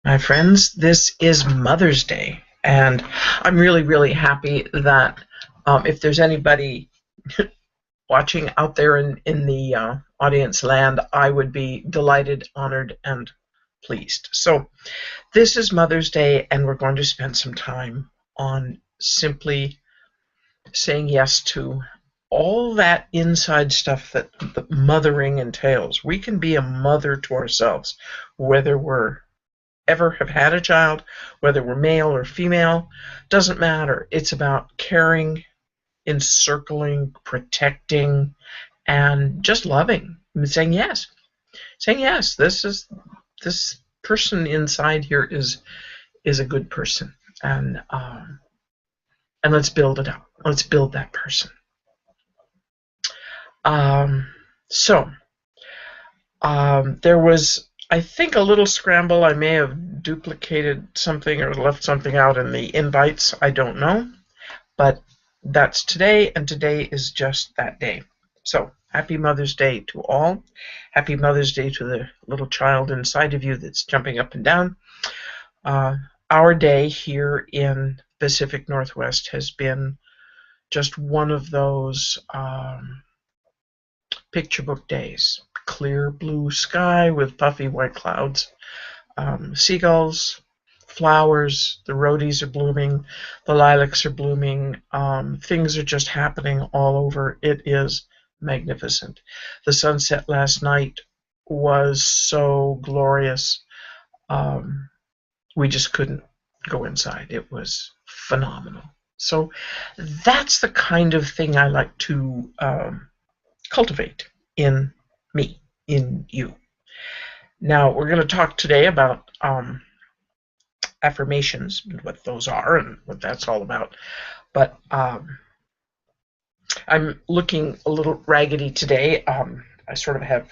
My friends, this is Mother's Day, and I'm really, really happy that if there's anybody watching out there in the audience land, I would be delighted, honored, and pleased. So, this is Mother's Day, and we're going to spend some time on simply saying yes to all that inside stuff that the mothering entails. We can be a mother to ourselves, whether we're ever have had a child, whether we're male or female, doesn't matter. It's about caring, encircling, protecting, and just loving and saying yes. Saying yes. This person inside here is a good person, and let's build it up. Let's build that person. Um, so there was, I think, a little scramble. I may have duplicated something or left something out in the invites. I don't know. But that's today, and today is just that day. So happy Mother's Day to all. Happy Mother's Day to the little child inside of you that's jumping up and down. Our day here in Pacific Northwest has been just one of those picture book days. Clear blue sky with puffy white clouds, seagulls, flowers, the rhodies are blooming, the lilacs are blooming, things are just happening all over. It is magnificent. The sunset last night was so glorious. We just couldn't go inside. It was phenomenal. So that's the kind of thing I like to cultivate in me, in you. Now, we're going to talk today about affirmations and what those are and what that's all about. But I'm looking a little raggedy today. I sort of have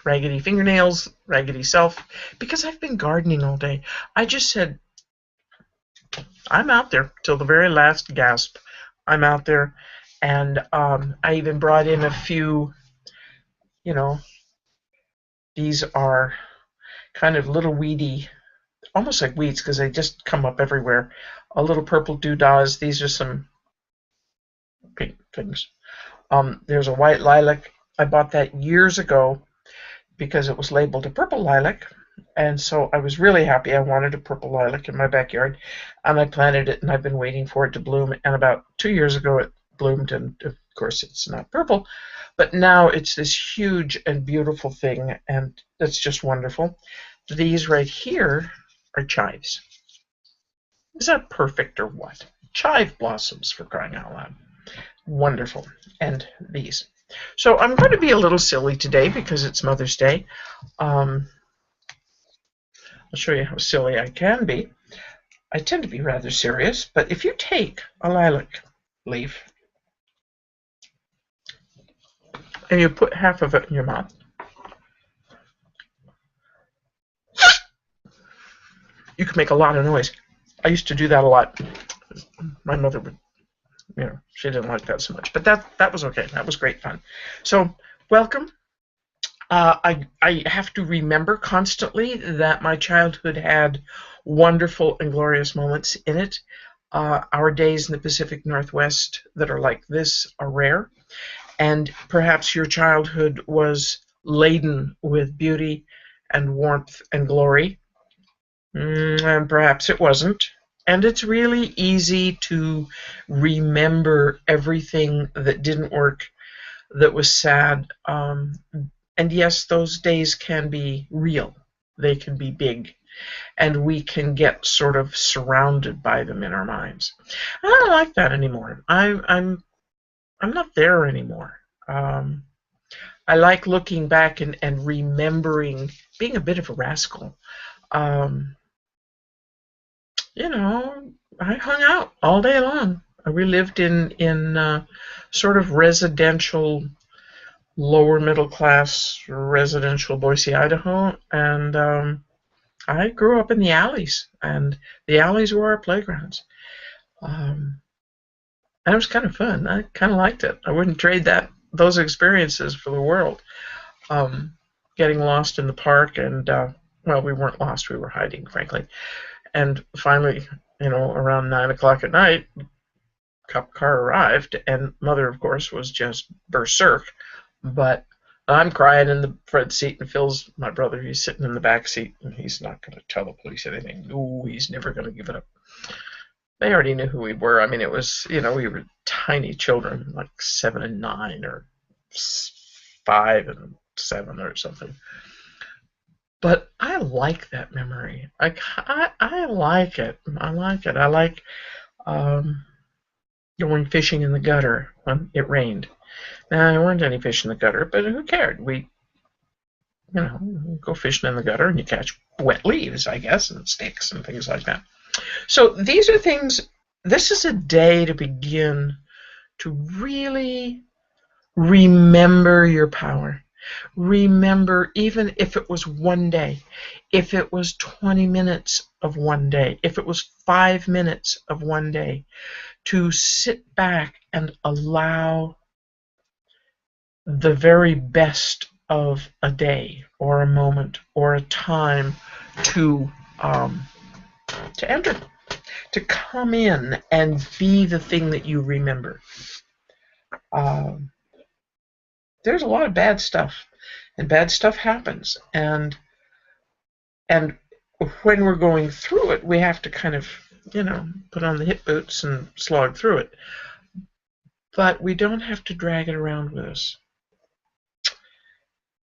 raggedy fingernails, raggedy self, because I've been gardening all day. I just said, I'm out there till the very last gasp. I'm out there, and I even brought in a few, these are kind of little weedy, almost like weeds because they just come up everywhere. A little purple doodads. These are some pink things. There's a white lilac. I bought that years ago because it was labeled a purple lilac, and so I was really happy. I wanted a purple lilac in my backyard, and I planted it, and I've been waiting for it to bloom, and about 2 years ago it bloomed, and of course it's not purple, but now it's this huge and beautiful thing, and it's just wonderful. These right here are chives. Is that perfect or what? Chive blossoms, for crying out loud. Wonderful. And these. So I'm going to be a little silly today because it's Mother's Day. I'll show you how silly I can be. I tend to be rather serious, but if you take a lilac leaf and you put half of it in your mouth, you can make a lot of noise. I used to do that a lot. My mother would, she didn't like that so much, but that was okay. That was great fun. So welcome. I have to remember constantly that my childhood had wonderful and glorious moments in it. Our days in the Pacific Northwest that are like this are rare, and perhaps your childhood was laden with beauty and warmth and glory, and perhaps it wasn't. And it's really easy to remember everything that didn't work, that was sad. And yes, those days can be real. They can be big. And we can get sort of surrounded by them in our minds. I don't like that anymore. I'm not there anymore. I like looking back and remembering being a bit of a rascal. I hung out all day long. We lived in sort of residential, lower middle class residential Boise, Idaho, and I grew up in the alleys, and the alleys were our playgrounds. And it was kind of fun. I kind of liked it. I wouldn't trade those experiences for the world. Getting lost in the park and well, we weren't lost, we were hiding, frankly. And finally, around 9 o'clock at night, cop car arrived, and Mother, of course, was just berserk. But I'm crying in the front seat, and Phil's my brother. He's sitting in the back seat, and he's not going to tell the police anything. No, he's never going to give it up. They already knew who we were. I mean, it was, we were tiny children, like 7 and 9, or 5 and 7 or something. But I like that memory. I like it. I like it. I like going fishing in the gutter when it rained. Now, there weren't any fish in the gutter, but who cared? We, go fishing in the gutter and you catch wet leaves, I guess, and sticks and things like that. So these are things, this is a day to begin to really remember your power. Remember, even if it was one day, if it was 20 minutes of one day, if it was 5 minutes of one day, to sit back and allow the very best of a day or a moment or a time to enter, to come in and be the thing that you remember. There's a lot of bad stuff, and bad stuff happens, and when we're going through it, we have to kind of, put on the hip boots and slog through it. But we don't have to drag it around with us.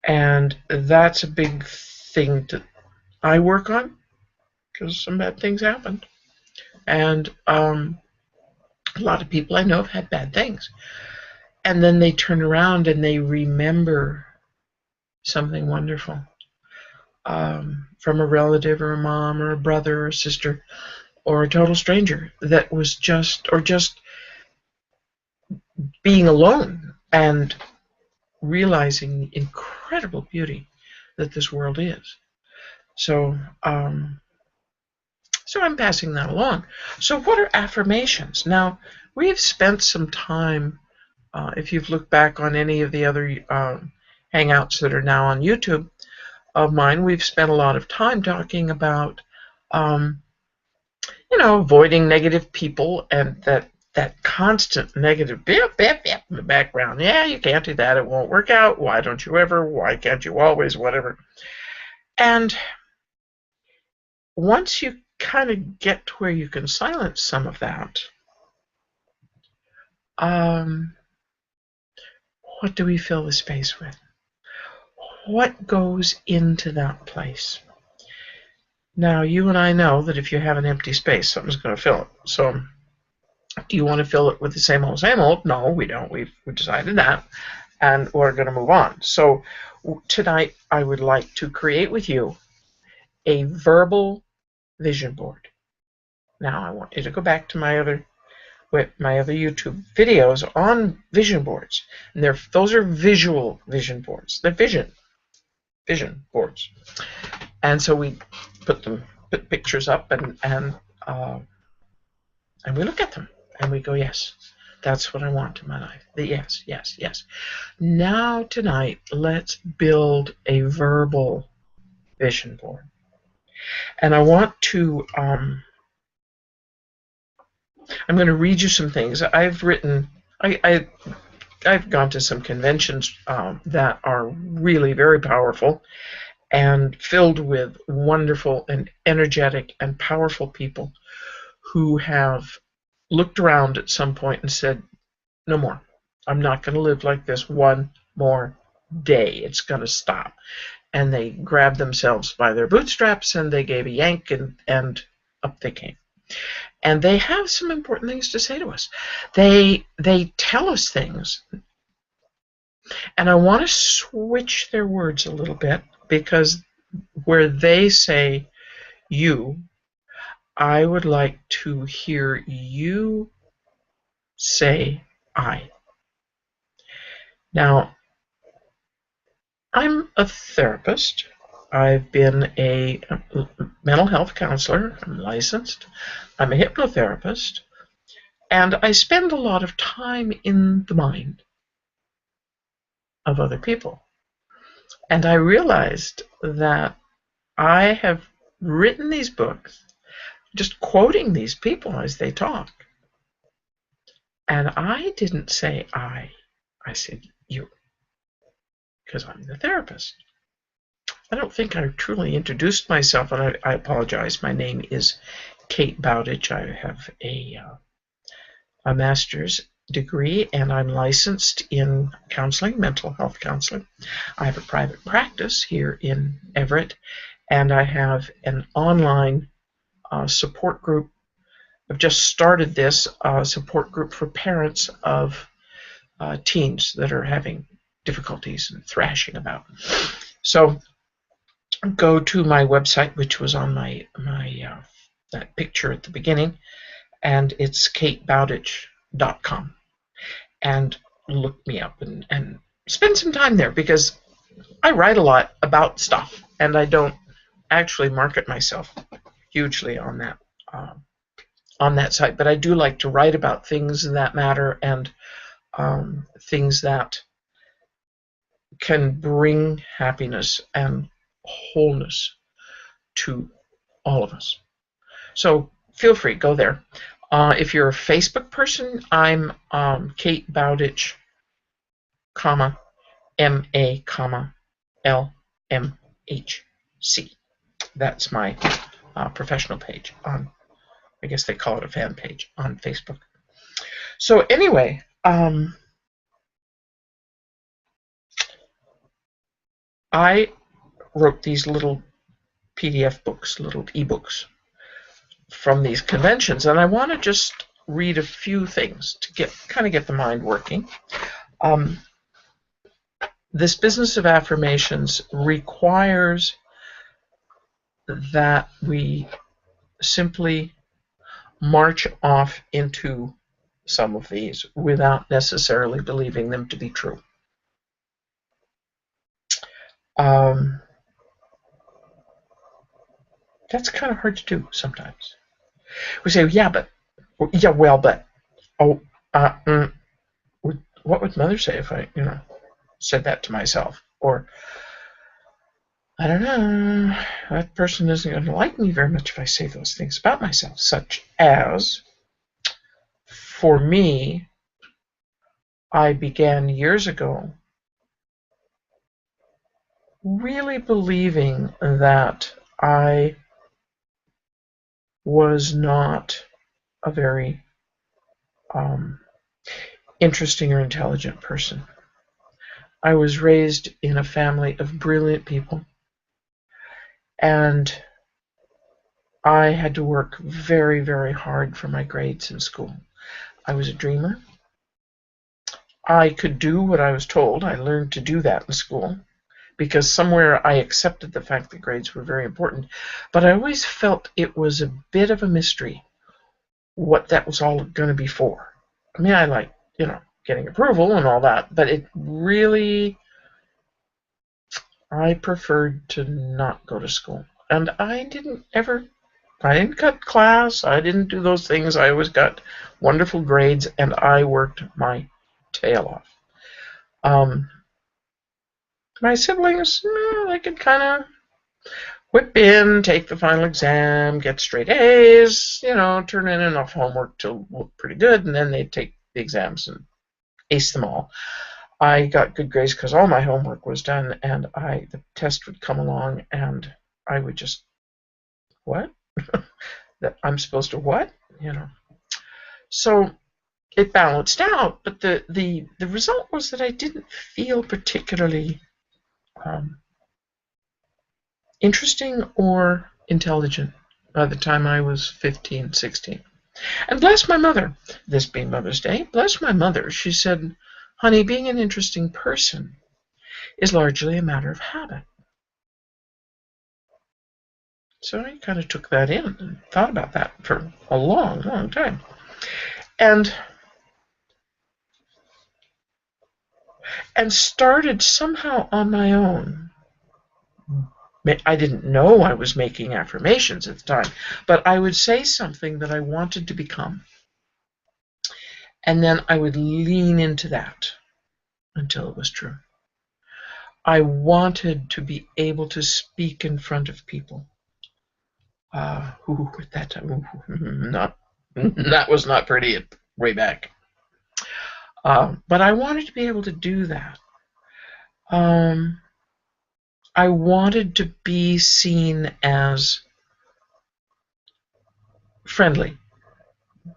And that's a big thing that I work on, because some bad things happened. And a lot of people I know have had bad things. And then they turn around and they remember something wonderful from a relative or a mom or a brother or a sister or a total stranger that was just being alone and realizing the incredible beauty that this world is. So I'm passing that along. So what are affirmations? Now, we've spent some time, if you've looked back on any of the other hangouts that are now on YouTube of mine, we've spent a lot of time talking about, avoiding negative people and that constant negative bip, bip, bip in the background. Yeah, you can't do that. It won't work out. Why don't you ever? Why can't you always? Whatever. And once you kind of get to where you can silence some of that, what do we fill the space with? What goes into that place? Now, you and I know that if you have an empty space, something's going to fill it. So, do you want to fill it with the same old, same old? No, we don't. We've decided that, and we're going to move on. So, tonight, I would like to create with you a verbal vision board. Now, I want you to go back to my other YouTube videos on vision boards, and those are visual vision boards. They're vision boards, and so we put pictures up, and we look at them, and we go, yes, that's what I want in my life. Yes, yes, yes. Now tonight, let's build a verbal vision board, and I want to. I'm going to read you some things I've written. I've gone to some conventions that are really very powerful and filled with wonderful and energetic and powerful people who have looked around at some point and said, no more. I'm not going to live like this one more day. It's going to stop. And they grabbed themselves by their bootstraps and they gave a yank, and up they came. And they have some important things to say to us. They tell us things. And I want to switch their words a little bit, because where they say you, I would like to hear you say I. Now, I'm a therapist. I've been a mental health counselor. I'm licensed. I'm a hypnotherapist. And I spend a lot of time in the mind of other people. And I realized that I have written these books just quoting these people as they talk. And I didn't say I said you, because I'm the therapist. I don't think I truly introduced myself, and I apologize. My name is Kate Bowditch. I have a master's degree, and I'm licensed in counseling, mental health counseling. I have a private practice here in Everett, and I have an online support group. I've just started this support group for parents of teens that are having difficulties and thrashing about. So go to my website, which was on my that picture at the beginning, and it's katebowditch.com, and look me up and spend some time there, because I write a lot about stuff, and I don't actually market myself hugely on that site, but I do like to write about things that matter, and things that can bring happiness and wholeness to all of us. So feel free, go there. If you're a Facebook person, I'm Kate Bowditch, M-A, L-M-H-C. That's my professional page on, I guess they call it a fan page on Facebook. So anyway, I wrote these little PDF books, little ebooks from these conventions, and I want to just read a few things to get the mind working. This business of affirmations requires that we simply march off into some of these without necessarily believing them to be true. That's kind of hard to do sometimes. We say, but what would Mother say if I, said that to myself? Or, I don't know, that person isn't going to like me very much if I say those things about myself, such as, for me, I began years ago really believing that I was not a very interesting or intelligent person. I was raised in a family of brilliant people, and I had to work very, very hard for my grades in school. I was a dreamer. I could do what I was told. I learned to do that in school, because somewhere I accepted the fact that grades were very important, but I always felt it was a bit of a mystery what that was all going to be for. I mean, I like, getting approval and all that, but it really, I preferred to not go to school. And I didn't cut class, I didn't do those things. I always got wonderful grades, and I worked my tail off. My siblings, they could kind of whip in, take the final exam, get straight A's, turn in enough homework to look pretty good, and then they'd take the exams and ace them all. I got good grades because all my homework was done, and the test would come along, and I would just, what? That I'm supposed to what? So it balanced out, but the result was that I didn't feel particularly interesting or intelligent by the time I was 15, 16. And bless my mother, this being Mother's Day, bless my mother, she said, honey, being an interesting person is largely a matter of habit. So I kind of took that in and thought about that for a long, long time. And started somehow on my own. I didn't know I was making affirmations at the time, but I would say something that I wanted to become, and then I would lean into that until it was true. I wanted to be able to speak in front of people. At that time, that was not pretty way back. But I wanted to be able to do that. I wanted to be seen as friendly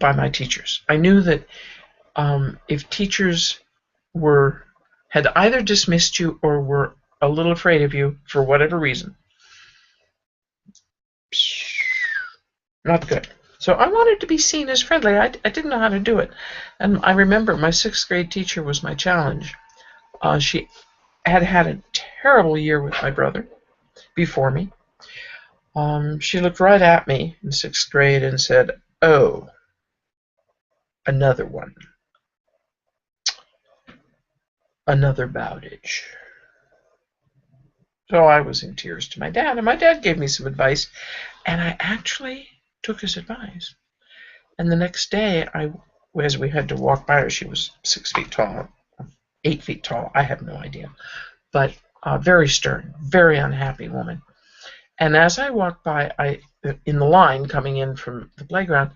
by my teachers. I knew that if teachers had either dismissed you or were a little afraid of you for whatever reason, not good. So I wanted to be seen as friendly. I didn't know how to do it. And I remember my 6th grade teacher was my challenge. She had had a terrible year with my brother before me. She looked right at me in 6th grade and said, "Oh, another one. Another Bowditch." So I was in tears to my dad, and my dad gave me some advice, and I actually took his advice. And the next day, as we had to walk by her, she was 6 feet tall, 8 feet tall, I have no idea, but very stern, very unhappy woman. And as I walked by, in the line coming in from the playground,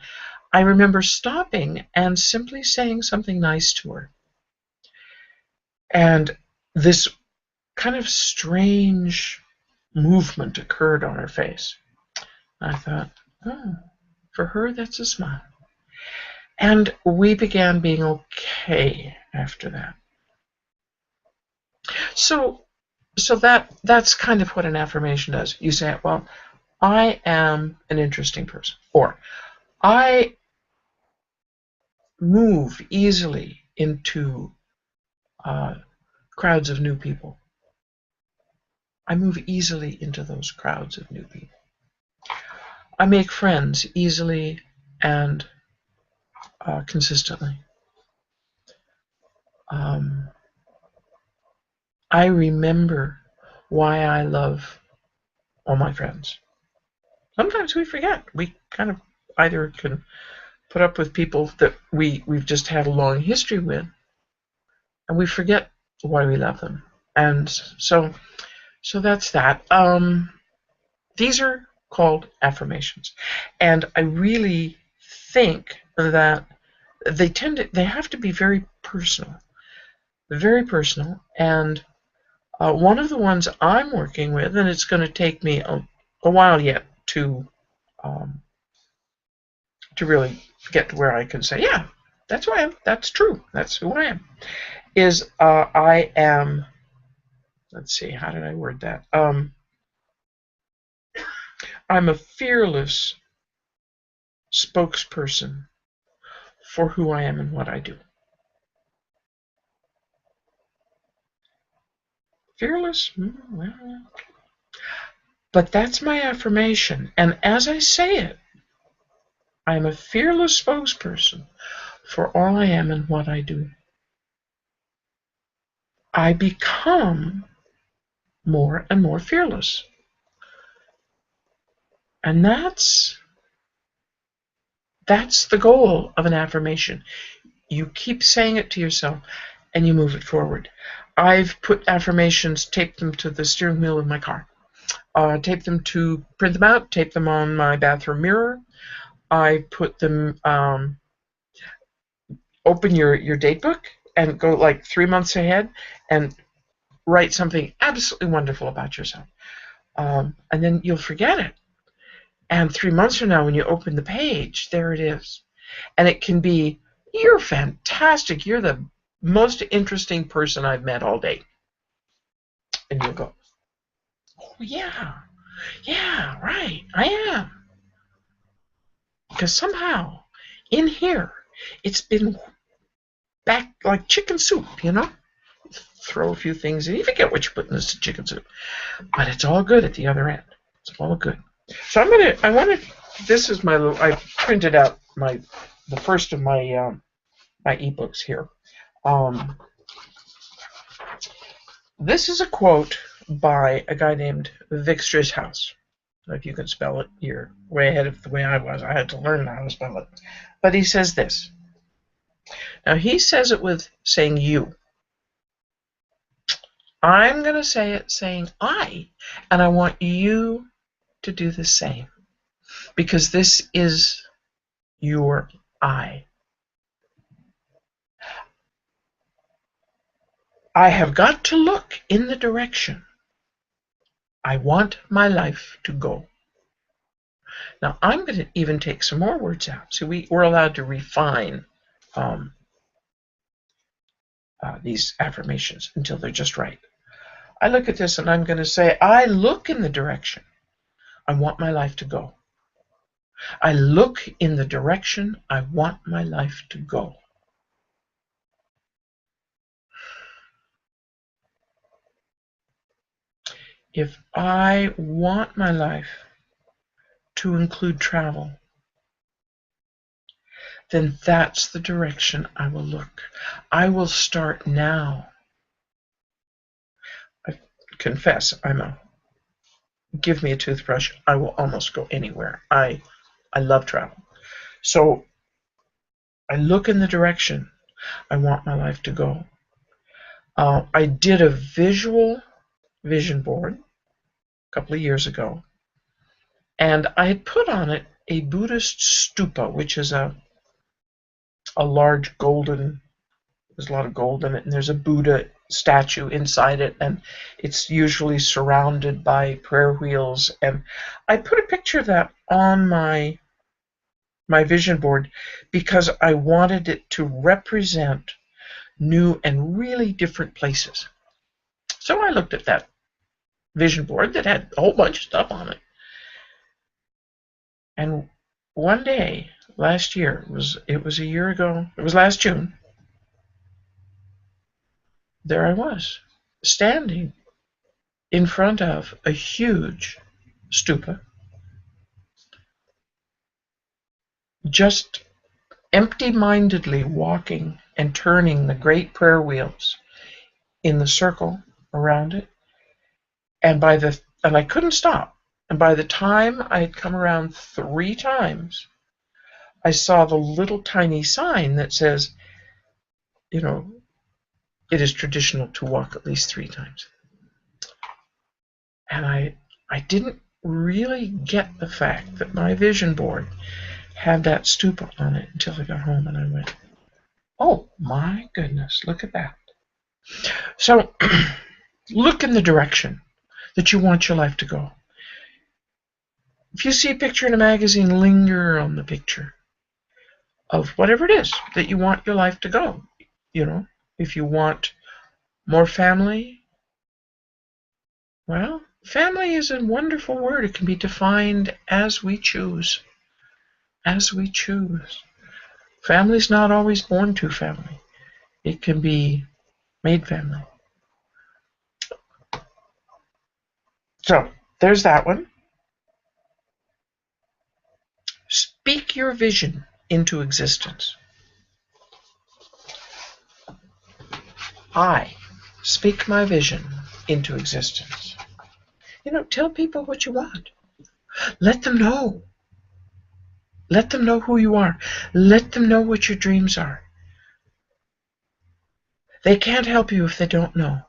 I remember stopping and simply saying something nice to her. And this kind of strange movement occurred on her face. I thought, oh, for her, that's a smile. And we began being okay after that. So that's kind of what an affirmation does. You say, well, I am an interesting person, or I move easily into crowds of new people. I move easily into those crowds of new people. I make friends easily and consistently. I remember why I love all my friends. Sometimes we forget. We kind of either can put up with people that we've just had a long history with, and we forget why we love them. And so that's that. These are called affirmations, and I really think that they have to be very personal, and one of the ones I'm working with, and it's going to take me a while yet to really get to where I can say, yeah, that's who I am. That's true. That's who I am. Is I am. Let's see. How did I word that? I'm a fearless spokesperson for who I am and what I do. Fearless? Well, but that's my affirmation. And as I say it, I am a fearless spokesperson for all I am and what I do. I become more and more fearless. And that's the goal of an affirmation. You keep saying it to yourself and you move it forward. I've put affirmations, taped them to the steering wheel of my car. Print them out, tape them on my bathroom mirror. I put them, open your date book and go like 3 months ahead and write something absolutely wonderful about yourself. And then you'll forget it. And 3 months from now, when you open the page, there it is. And it can be, you're fantastic. You're the most interesting person I've met all day. And you'll go, oh, yeah, right, I am. Because somehow, in here, it's been back like chicken soup, Throw a few things in. You forget what you put in this chicken soup. But it's all good at the other end. It's all good. So this is my little, I printed out the first of my my ebooks here. This is a quote by a guy named Vic Strishhouse. If you can spell it, you're way ahead of the way I was. I had to learn how to spell it. But he says this. Now he says it with saying you. I'm going to say it saying I, and I want you to do the same, because this is your I. I have got to look in the direction I want my life to go. Now, I'm going to even take some more words out. So we're allowed to refine these affirmations until they're just right. I look at this and I'm going to say, I look in the direction I want my life to go. I look in the direction I want my life to go. If I want my life to include travel, then that's the direction I will look. I will start now. I confess, give me a toothbrush, I will almost go anywhere. I love travel. So I look in the direction I want my life to go. I did a visual vision board a couple of years ago, and I had put on it a Buddhist stupa, which is a large golden, there's a lot of gold in it, and there's a Buddha statue inside it, and it's usually surrounded by prayer wheels. And I put a picture of that on my vision board because I wanted it to represent new and really different places. So I looked at that vision board that had a whole bunch of stuff on it. And one day, last year, it was a year ago, it was last June, there I was, standing in front of a huge stupa, just empty-mindedly walking and turning the great prayer wheels in the circle around it. And I couldn't stop. And by the time I had come around 3 times, I saw the little tiny sign that says, it is traditional to walk at least 3 times. And I didn't really get the fact that my vision board had that stupa on it until I got home, and I went, oh my goodness, look at that. So look in the direction that you want your life to go. If you see a picture in a magazine, linger on the picture of whatever it is that you want your life to go. If you want more family, well, family is a wonderful word. It can be defined as we choose. As we choose. Family's not always born to family. It can be made family. So, there's that one. Speak your vision into existence. I speak my vision into existence. Tell people what you want. Let them know. Let them know who you are. Let them know what your dreams are. They can't help you if they don't know.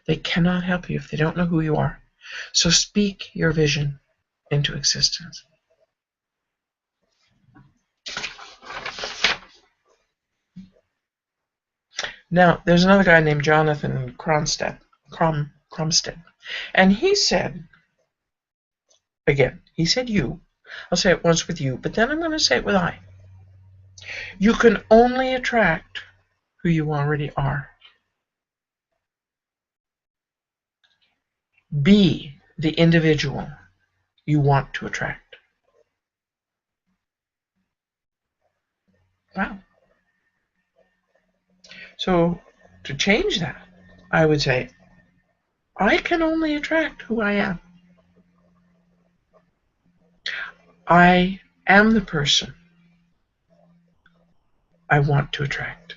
They cannot help you if they don't know who you are. So speak your vision into existence. Now, there's another guy named Jonathan Cromstead, and he said, again, he said you. I'll say it once with you, but then I'm going to say it with I. You can only attract who you already are. Be the individual you want to attract. Wow. So, to change that, I would say, I can only attract who I am. I am the person I want to attract.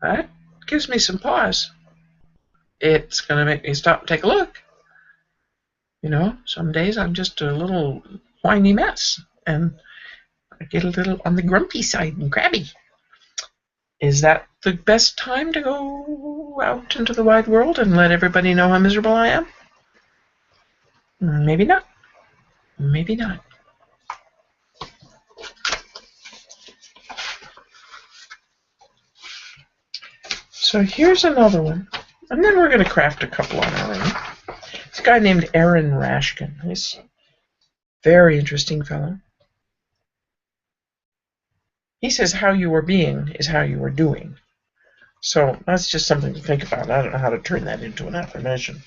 That gives me some pause. It's going to make me stop and take a look. Some days I'm just a little whiny mess, and I get a little on the grumpy side and crabby. Is that the best time to go out into the wide world and let everybody know how miserable I am? Maybe not. Maybe not. So here's another one. And then we're going to craft a couple on our own. It's a guy named Aaron Rashkin. He's a very interesting fellow. He says how you are being is how you are doing. So that's just something to think about. I don't know how to turn that into an affirmation.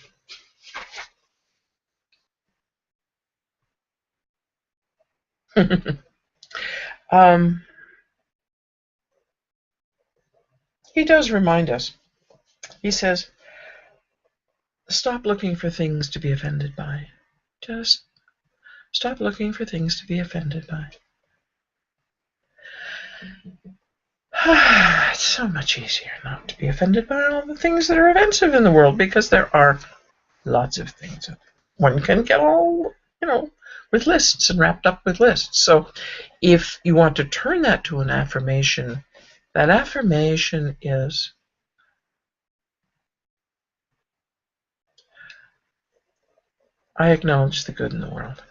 He does remind us. He says, stop looking for things to be offended by. Just stop looking for things to be offended by. It's so much easier not to be offended by all the things that are offensive in the world, because there are lots of things. One can get all, with lists and wrapped up with lists. So if you want to turn that to an affirmation, that affirmation is, I acknowledge the good in the world.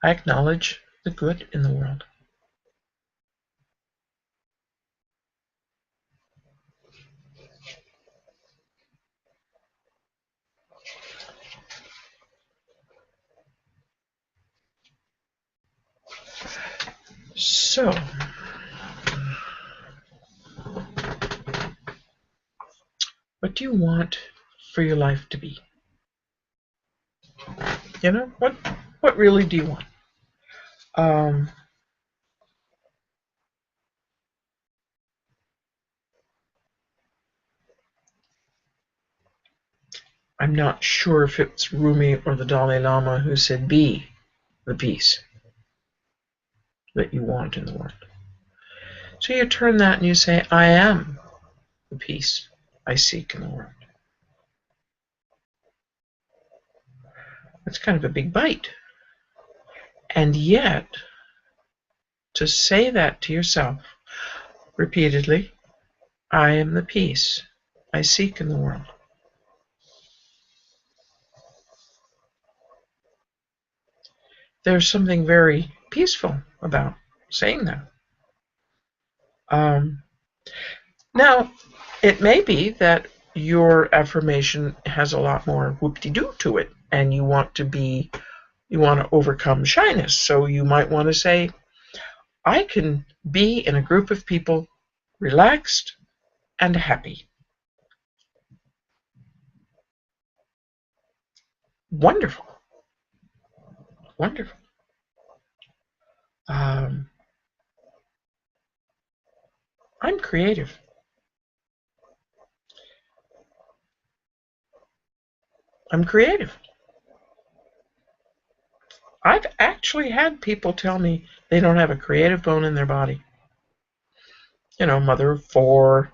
I acknowledge the good in the world. So, what do you want for your life to be? What really do you want? I'm not sure if it's Rumi or the Dalai Lama who said, be the peace that you want in the world. So you turn that and you say, I am the peace I seek in the world. That's kind of a big bite. And yet, to say that to yourself repeatedly, I am the peace I seek in the world. There's something very peaceful about saying that. Now, it may be that your affirmation has a lot more whoop-de-doo to it, and you want to overcome shyness. So you might want to say, I can be in a group of people relaxed and happy. Wonderful. Wonderful. I'm creative. I'm creative. I've actually had people tell me they don't have a creative bone in their body. Mother of four.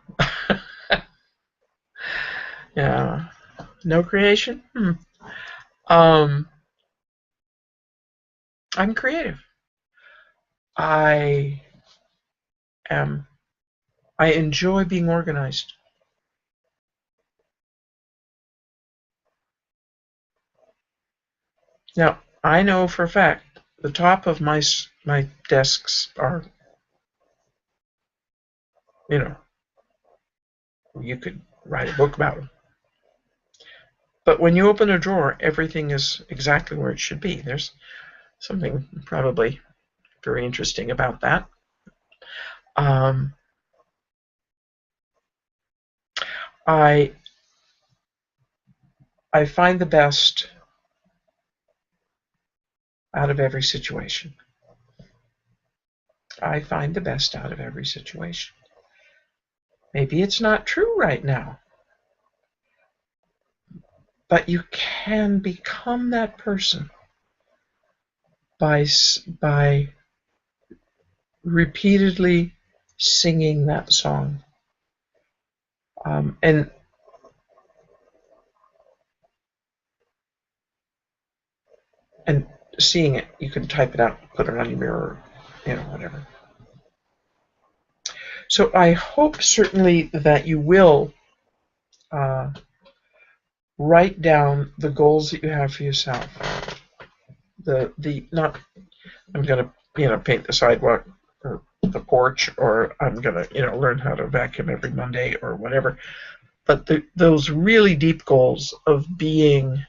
Yeah. No creation? I'm creative. I enjoy being organized. Now, I know for a fact the top of my desks are, you could write a book about them. But when you open a drawer, everything is exactly where it should be. There's something probably very interesting about that. I find the best out of every situation. I find the best out of every situation. Maybe it's not true right now, but you can become that person by repeatedly singing that song. And seeing it, you can type it out, put it on your mirror, whatever. So I hope certainly that you will write down the goals that you have for yourself. Not I'm gonna paint the sidewalk or the porch, or I'm gonna learn how to vacuum every Monday or whatever. But those really deep goals of being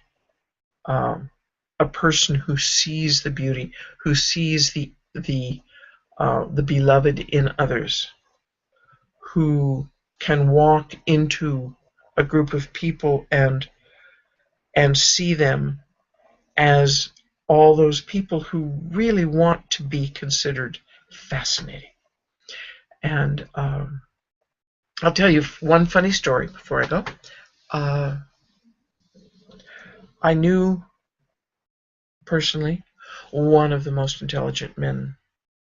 a person who sees the beauty, who sees the beloved in others, who can walk into a group of people and see them as all those people who really want to be considered fascinating. And I'll tell you one funny story before I go. I knew personally one of the most intelligent men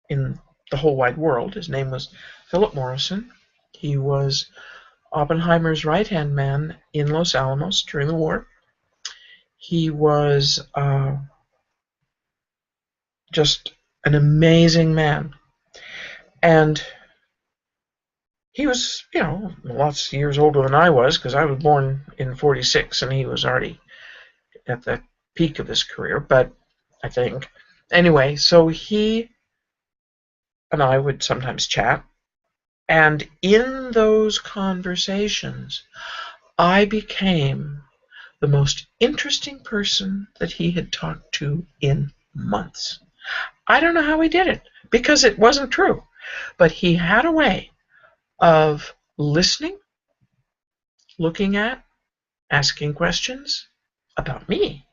in the whole wide world. His name was Philip Morrison. He was Oppenheimer's right-hand man in Los Alamos during the war. He was just an amazing man. And he was, lots of years older than I was, because I was born in 46 and he was already at the peak of his career, but I think. Anyway, so he and I would sometimes chat. And in those conversations, I became the most interesting person that he had talked to in months. I don't know how he did it, because it wasn't true. But he had a way of listening, looking at, asking questions about me.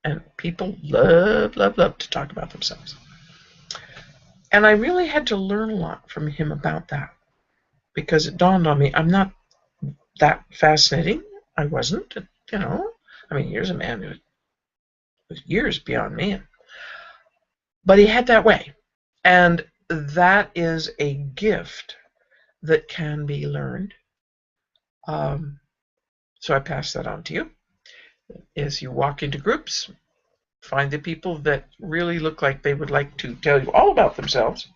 And people love to talk about themselves. And I really had to learn a lot from him about that, because it dawned on me, I'm not that fascinating. I wasn't, here's a man who was years beyond me. But he had that way. And that is a gift that can be learned. So I pass that on to you. As you walk into groups, find the people that really look like they would like to tell you all about themselves,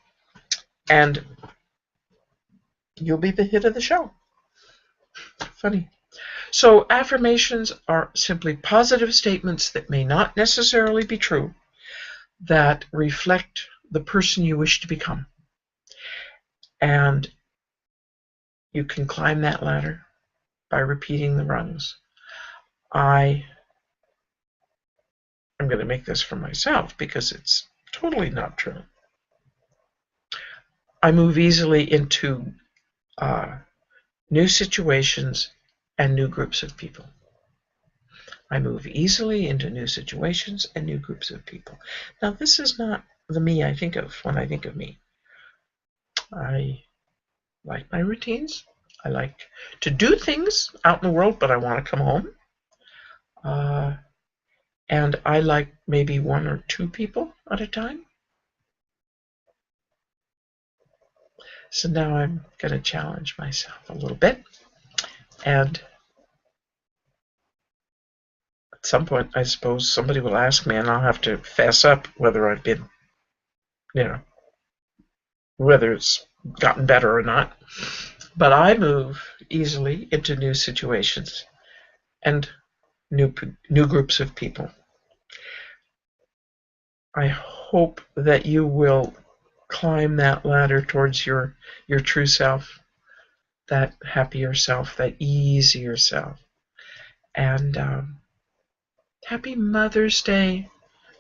and you'll be the hit of the show. Funny. So affirmations are simply positive statements that may not necessarily be true, that reflect the person you wish to become. And you can climb that ladder by repeating the rungs. I'm going to make this for myself because it's totally not true. I move easily into new situations and new groups of people. I move easily into new situations and new groups of people. Now, this is not the me I think of when I think of me. I like my routines. I like to do things out in the world, but I want to come home. And I like maybe one or two people at a time. So now I'm going to challenge myself a little bit. And at some point, I suppose somebody will ask me, and I'll have to fess up whether I've been, whether it's gotten better or not. But I move easily into new situations and new groups of people. I hope that you will climb that ladder towards your true self, that happier self, that easier self. And happy Mother's Day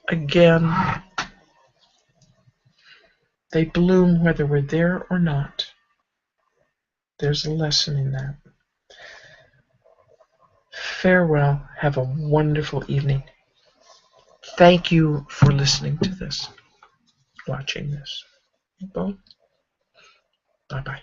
again. They bloom whether we're there or not. There's a lesson in that. Farewell. Have a wonderful evening. Thank you for listening to this, watching this. Bye-bye.